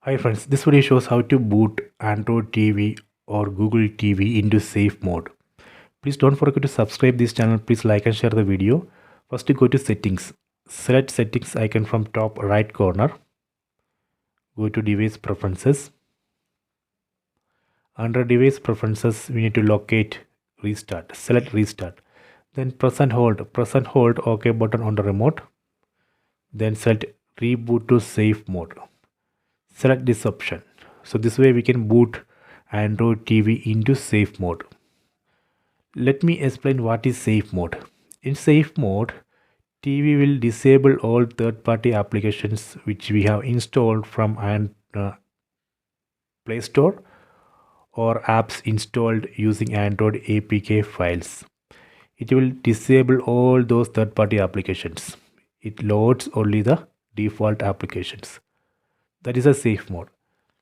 Hi friends, this video shows how to boot Android TV or Google TV into safe mode. Please don't forget to subscribe this channel. Please like and share the video. First go to settings. Select settings icon from top right corner. Go to device preferences. Under device preferences we need to locate restart. Select restart. Then press and hold OK button on the remote. Then select reboot to safe mode. Select this option. So this way we can boot Android TV into safe mode. Let me explain what is safe mode. In safe mode, TV will disable all third-party applications which we have installed from Play Store or apps installed using Android APK files. It will disable all those third-party applications. It loads only the default applications. That is a safe mode.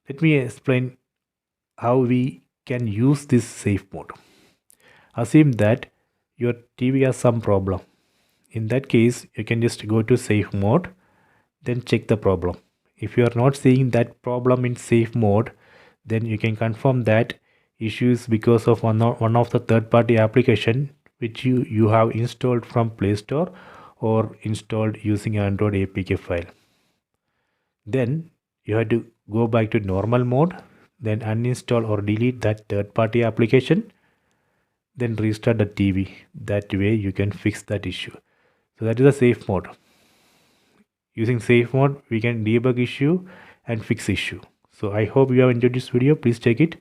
Let me explain how we can use this safe mode. Assume that your TV has some problem. In that case, you can just go to safe mode, then check the problem. If you are not seeing that problem in safe mode, then you can confirm that issue is because of one of the third-party application which you have installed from Play Store or installed using Android APK file. Then you have to go back to normal mode, then uninstall or delete that third-party application, then restart the TV. That way you can fix that issue. So that is a safe mode. Using safe mode we can debug issue and fix issue. So I hope you have enjoyed this video. Please check it.